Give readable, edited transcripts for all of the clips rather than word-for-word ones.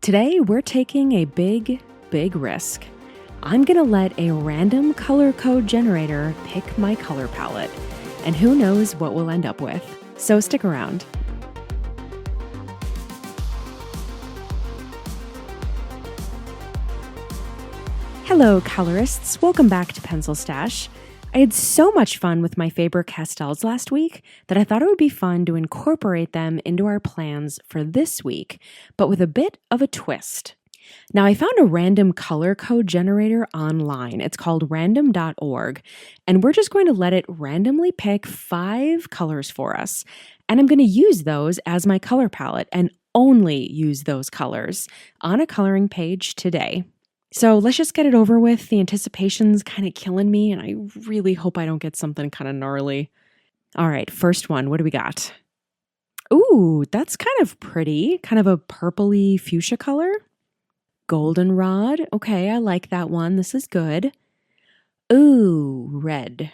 Today, we're taking a big risk. I'm gonna let a random color code generator pick my color palette, and who knows what we'll end up with. So stick around. Hello, colorists. Welcome back to PencilStash. I had so much fun with my Faber-Castells last week that I thought it would be fun to incorporate them into our plans for this week, but with a bit of a twist. Now, I found a random color code generator online. It's called random.org, and we're just going to let it randomly pick 5 colors for us. And I'm going to use those as my color palette and only use those colors on a coloring page today. So let's just get it over with. The anticipation's kind of killing me, and I really hope I don't get something kind of gnarly. All right, first one. What do we got? Ooh, that's kind of pretty. Kind of a purpley fuchsia color. Goldenrod. Okay, I like that one. This is good. Ooh, red.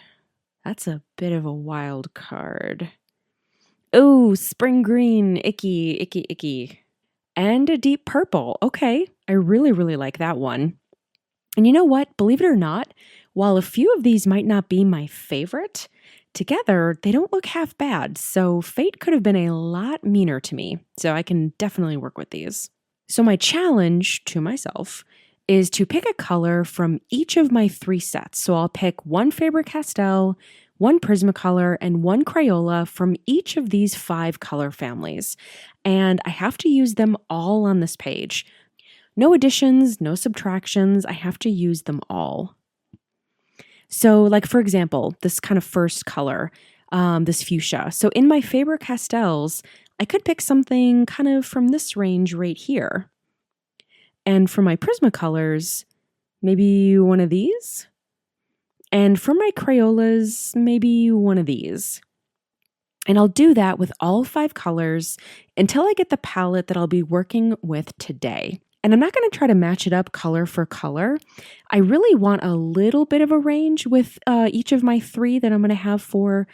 That's a bit of a wild card. Ooh, spring green. Icky, icky, icky. And a deep purple. Okay, I really like that one. And you know what? Believe it or not, while a few of these might not be my favorite, together they don't look half bad. So fate could have been a lot meaner to me. So I can definitely work with these. So my challenge to myself is to pick a color from each of my 3 sets. So I'll pick one Faber-Castell, one Prismacolor, and one Crayola from each of these 5 color families. And I have to use them all on this page. No additions, no subtractions. I have to use them all. So like, for example, this kind of first color, this fuchsia. So in my Faber-Castells, I could pick something kind of from this range right here. And for my Prismacolors, maybe one of these. And for my Crayolas, maybe one of these. And I'll do that with all 5 colors until I get the palette that I'll be working with today. And I'm not going to try to match it up color for color. I really want a little bit of a range with each of my 3 that I'm going to have for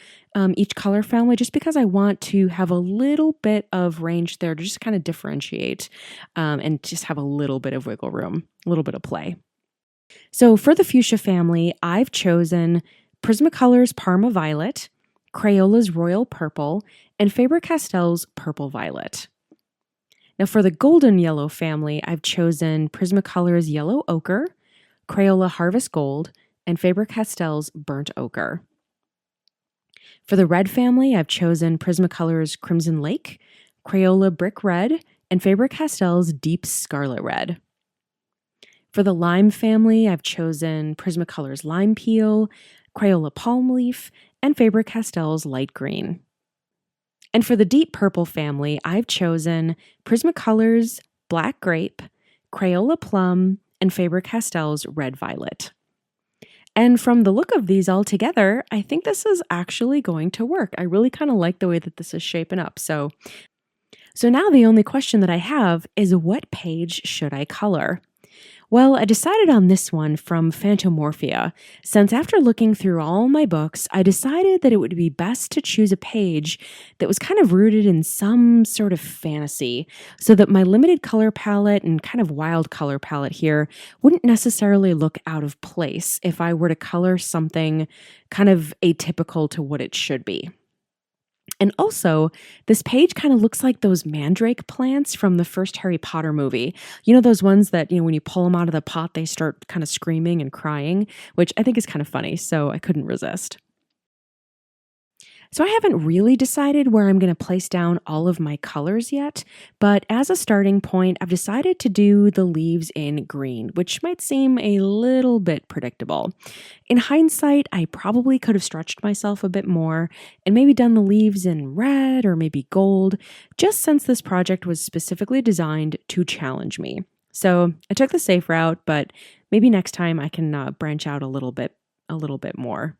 each color family, just because I want to have a little bit of range there to just kind of differentiate and just have a little bit of wiggle room, a little bit of play. So for the fuchsia family, I've chosen Prismacolors Parma Violet, Crayola's Royal Purple, and Faber-Castells Purple Violet. Now for the golden yellow family, I've chosen Prismacolors Yellow Ochre, Crayola Harvest Gold, and Faber-Castells Burnt Ochre. For the red family, I've chosen Prismacolors Crimson Lake, Crayola Brick Red, and Faber-Castells Deep Scarlet Red. For the lime family, I've chosen Prismacolors Lime Peel, Crayola Palm Leaf, and Faber-Castells Light Green. And for the deep purple family, I've chosen Prismacolors Black Grape, Crayola Plum, and Faber-Castells Red Violet. And from the look of these all together, I think this is actually going to work. I really kind of like the way that this is shaping up. So now the only question that I have is, what page should I color? Well, I decided on this one from Fantomorphia, since after looking through all my books, I decided that it would be best to choose a page that was kind of rooted in some sort of fantasy, so that my limited color palette and kind of wild color palette here wouldn't necessarily look out of place if I were to color something kind of atypical to what it should be. And also, this page kind of looks like those mandrake plants from the first Harry Potter movie. You know, those ones that, when you pull them out of the pot, they start kind of screaming and crying, which I think is kind of funny, so I couldn't resist. So I haven't really decided where I'm going to place down all of my colors yet, but as a starting point, I've decided to do the leaves in green, which might seem a little bit predictable. In hindsight, I probably could have stretched myself a bit more and maybe done the leaves in red or maybe gold, just since this project was specifically designed to challenge me. So I took the safe route, but maybe next time I can branch out a little bit more.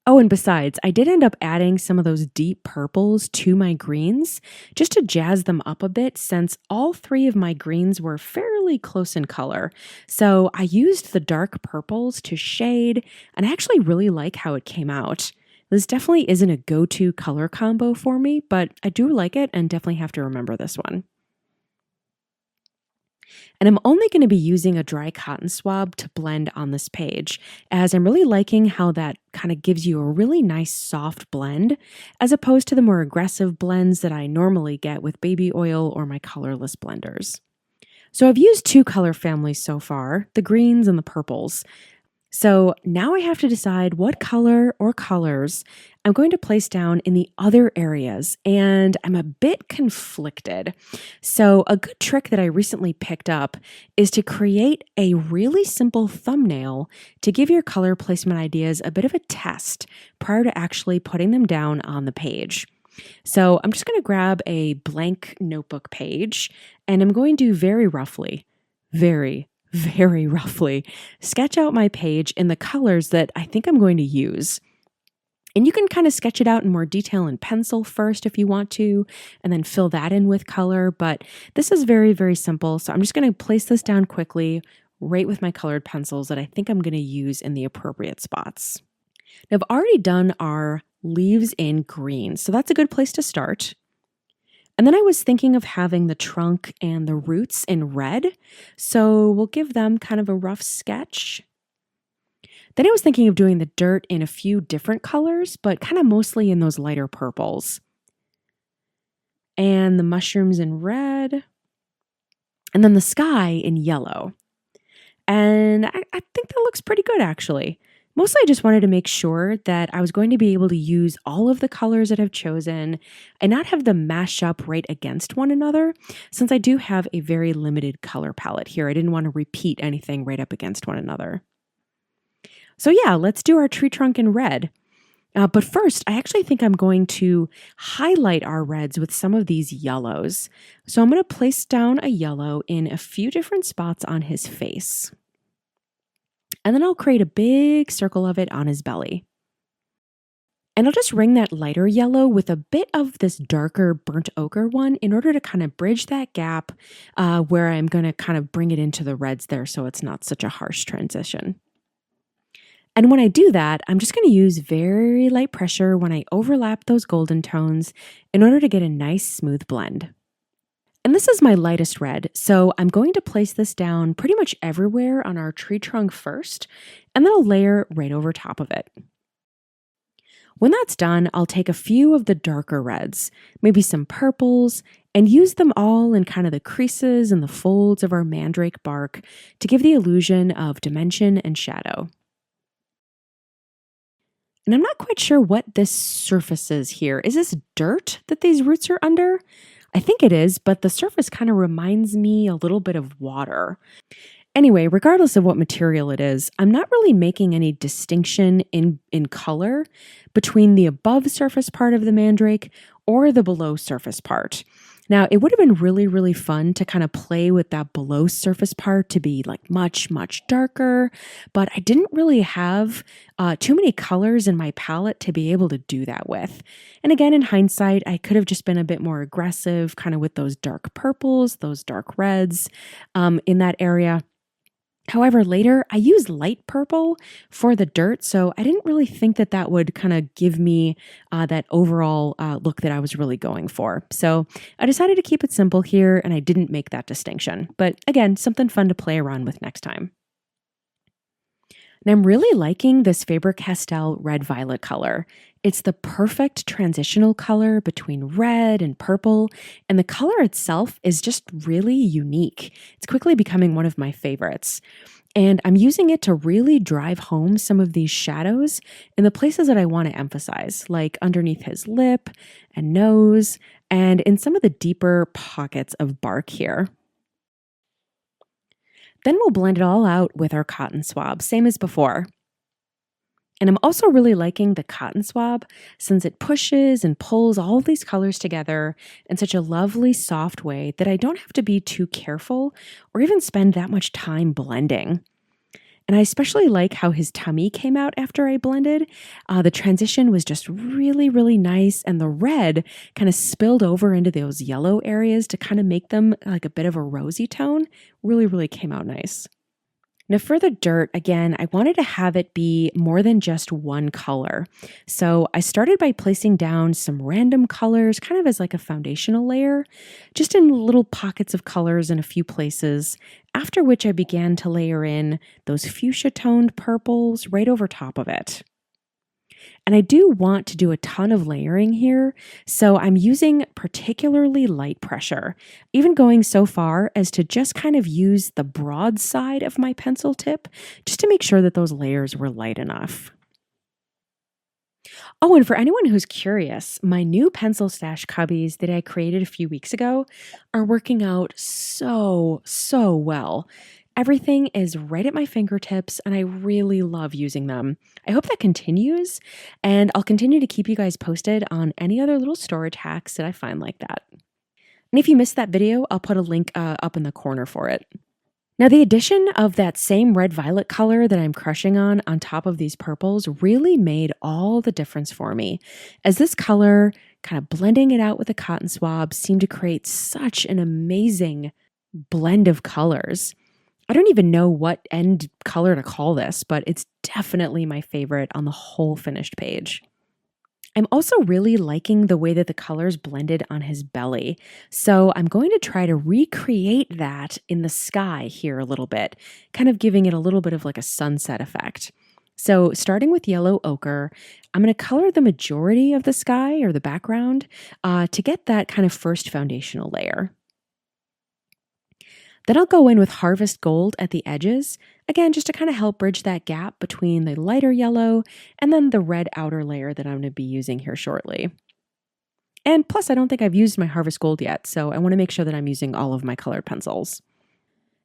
Oh, and besides, I did end up adding some of those deep purples to my greens just to jazz them up a bit, since all 3 of my greens were fairly close in color. So I used the dark purples to shade, and I actually really like how it came out. This definitely isn't a go-to color combo for me, but I do like it and definitely have to remember this one. And I'm only going to be using a dry cotton swab to blend on this page, as I'm really liking how that kind of gives you a really nice soft blend, as opposed to the more aggressive blends that I normally get with baby oil or my colorless blenders. So I've used two color families so far, the greens and the purples. So now I have to decide what color or colors I'm going to place down in the other areas, and I'm a bit conflicted. So a good trick that I recently picked up is to create a really simple thumbnail to give your color placement ideas a bit of a test prior to actually putting them down on the page. So I'm just going to grab a blank notebook page, and I'm going to very roughly, very roughly sketch out my page in the colors that I think I'm going to use. And you can kind of sketch it out in more detail in pencil first if you want to, and then fill that in with color. But this is very simple. So I'm just going to place this down quickly, right with my colored pencils that I think I'm going to use in the appropriate spots. Now, I've already done our leaves in green, so that's a good place to start. And then I was thinking of having the trunk and the roots in red, so we'll give them kind of a rough sketch. Then I was thinking of doing the dirt in a few different colors, but kind of mostly in those lighter purples. And the mushrooms in red, and then the sky in yellow. And I think that looks pretty good, actually. Mostly I just wanted to make sure that I was going to be able to use all of the colors that I've chosen and not have them mash up right against one another, since I do have a very limited color palette here. I didn't want to repeat anything right up against one another. So yeah, let's do our tree trunk in red. But first, I actually think I'm going to highlight our reds with some of these yellows. So I'm going to place down a yellow in a few different spots on his face. And then I'll create a big circle of it on his belly. And I'll just ring that lighter yellow with a bit of this darker burnt ochre one in order to kind of bridge that gap where I'm going to kind of bring it into the reds there so it's not such a harsh transition. And when I do that, I'm just going to use very light pressure when I overlap those golden tones in order to get a nice smooth blend. And this is my lightest red, so I'm going to place this down pretty much everywhere on our tree trunk first, and then I'll layer right over top of it. When that's done, I'll take a few of the darker reds, maybe some purples, and use them all in kind of the creases and the folds of our mandrake bark to give the illusion of dimension and shadow. And I'm not quite sure what this surface is here. Is this dirt that these roots are under? I think it is, but the surface kind of reminds me a little bit of water. Anyway, regardless of what material it is, I'm not really making any distinction in color between the above surface part of the mandrake or the below surface part. Now, it would have been really fun to kind of play with that below surface part to be like much darker, but I didn't really have too many colors in my palette to be able to do that with. And again, in hindsight, I could have just been a bit more aggressive kind of with those dark purples, those dark reds in that area. However, later I used light purple for the dirt, so I didn't really think that that would kind of give me that overall look that I was really going for. So I decided to keep it simple here, and I didn't make that distinction. But again, something fun to play around with next time. And I'm really liking this Faber-Castell red-violet color. It's the perfect transitional color between red and purple, and the color itself is just really unique. It's quickly becoming one of my favorites. And I'm using it to really drive home some of these shadows in the places that I want to emphasize, like underneath his lip and nose, and in some of the deeper pockets of bark here. Then we'll blend it all out with our cotton swab, same as before. And I'm also really liking the cotton swab since it pushes and pulls all of these colors together in such a lovely, soft way that I don't have to be too careful or even spend that much time blending. And I especially like how his tummy came out after I blended. The transition was just really nice, and the red kind of spilled over into those yellow areas to kind of make them like a bit of a rosy tone. Really came out nice. Now for the dirt, again, I wanted to have it be more than just one color. So I started by placing down some random colors, kind of as like a foundational layer, just in little pockets of colors in a few places, after which I began to layer in those fuchsia-toned purples right over top of it. And I do want to do a ton of layering here, so I'm using particularly light pressure, even going so far as to just kind of use the broad side of my pencil tip just to make sure that those layers were light enough. Oh, and for anyone who's curious, my new PencilStash cubbies that I created a few weeks ago are working out so well. Everything is right at my fingertips, and I really love using them. I hope that continues, and I'll continue to keep you guys posted on any other little storage hacks that I find like that. And if you missed that video, I'll put a link up in the corner for it. Now, the addition of that same red-violet color that I'm crushing on top of these purples really made all the difference for me, as this color, kind of blending it out with a cotton swab, seemed to create such an amazing blend of colors. I don't even know what end color to call this, but it's definitely my favorite on the whole finished page. I'm also really liking the way that the colors blended on his belly. So I'm going to try to recreate that in the sky here a little bit, kind of giving it a little bit of like a sunset effect. So starting with yellow ochre, I'm going to color the majority of the sky or the background to get that kind of first foundational layer. Then I'll go in with Harvest Gold at the edges, again, just to kind of help bridge that gap between the lighter yellow and then the red outer layer that I'm going to be using here shortly. And plus, I don't think I've used my Harvest Gold yet, so I want to make sure that I'm using all of my colored pencils.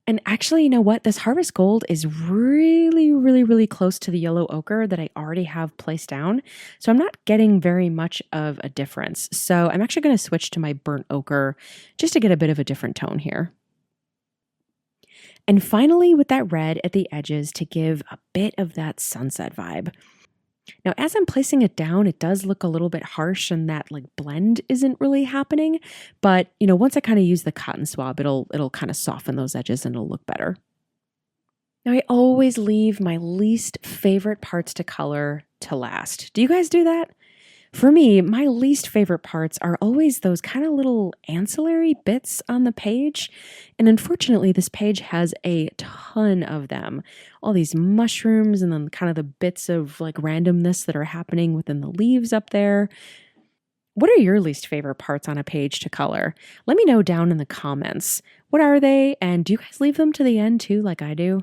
And actually, you know what? This Harvest Gold is really close to the yellow ochre that I already have placed down, so I'm not getting very much of a difference. So I'm actually going to switch to my burnt ochre just to get a bit of a different tone here. And finally, with that red at the edges to give a bit of that sunset vibe. Now, as I'm placing it down, it does look a little bit harsh and that like blend isn't really happening. But, you know, once I kind of use the cotton swab, it'll kind of soften those edges and it'll look better. Now, I always leave my least favorite parts to color to last. Do you guys do that? For me, my least favorite parts are always those kind of little ancillary bits on the page. And unfortunately, this page has a ton of them. All these mushrooms and then kind of the bits of like randomness that are happening within the leaves up there. What are your least favorite parts on a page to color? Let me know down in the comments. What are they? And do you guys leave them to the end too, like I do?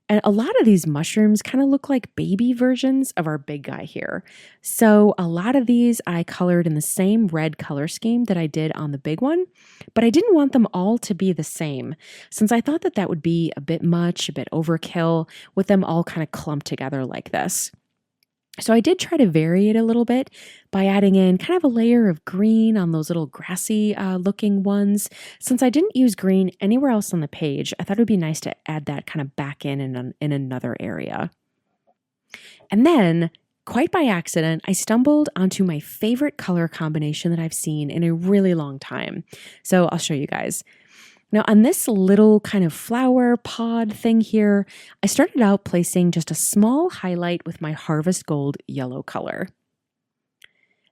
And a lot of these mushrooms kind of look like baby versions of our big guy here. So a lot of these I colored in the same red color scheme that I did on the big one, but I didn't want them all to be the same since I thought that that would be a bit much, a bit overkill with them all kind of clumped together like this. So I did try to vary it a little bit by adding in kind of a layer of green on those little grassy looking ones. Since I didn't use green anywhere else on the page, I thought it would be nice to add that kind of back in another area. And then, quite by accident, I stumbled onto my favorite color combination that I've seen in a really long time. So I'll show you guys. Now on this little kind of flower pod thing here, I started out placing just a small highlight with my Harvest Gold yellow color.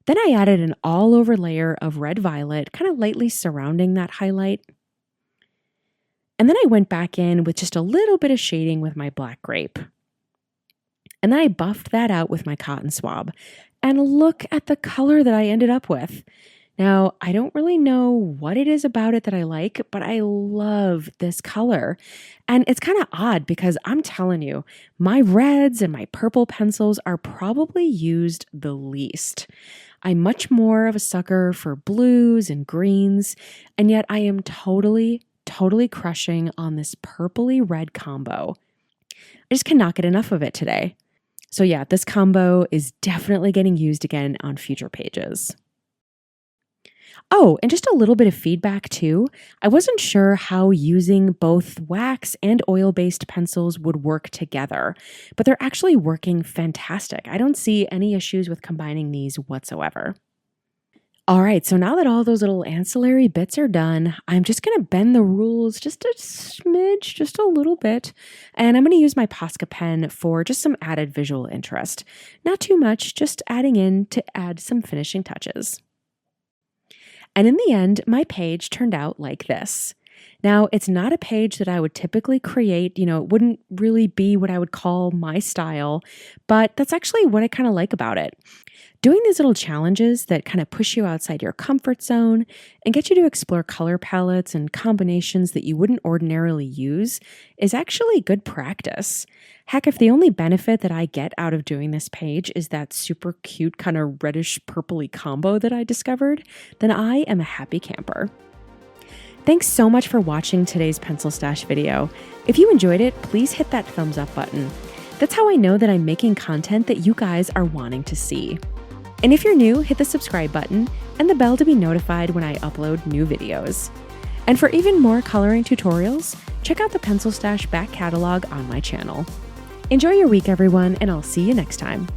Then I added an all over layer of red violet, kind of lightly surrounding that highlight. And then I went back in with just a little bit of shading with my black grape. And then I buffed that out with my cotton swab. And look at the color that I ended up with. Now, I don't really know what it is about it that I like, but I love this color. And it's kind of odd because I'm telling you, my reds and my purple pencils are probably used the least. I'm much more of a sucker for blues and greens, and yet I am totally crushing on this purpley red combo. I just cannot get enough of it today. So yeah, this combo is definitely getting used again on future pages. Oh, and just a little bit of feedback too. I wasn't sure how using both wax and oil-based pencils would work together, but they're actually working fantastic. I don't see any issues with combining these whatsoever. All right, so now that all those little ancillary bits are done, I'm just going to bend the rules just a smidge, just a little bit, and I'm going to use my Posca pen for just some added visual interest. Not too much, just adding in to add some finishing touches. And in the end, my page turned out like this. Now, it's not a page that I would typically create, it wouldn't really be what I would call my style, but that's actually what I kind of like about it. Doing these little challenges that kind of push you outside your comfort zone and get you to explore color palettes and combinations that you wouldn't ordinarily use is actually good practice. Heck, if the only benefit that I get out of doing this page is that super cute kind of reddish purpley combo that I discovered, then I am a happy camper. Thanks so much for watching today's PencilStash video. If you enjoyed it, please hit that thumbs up button. That's how I know that I'm making content that you guys are wanting to see. And if you're new, hit the subscribe button and the bell to be notified when I upload new videos. And for even more coloring tutorials, check out the PencilStash back catalog on my channel. Enjoy your week, everyone, and I'll see you next time.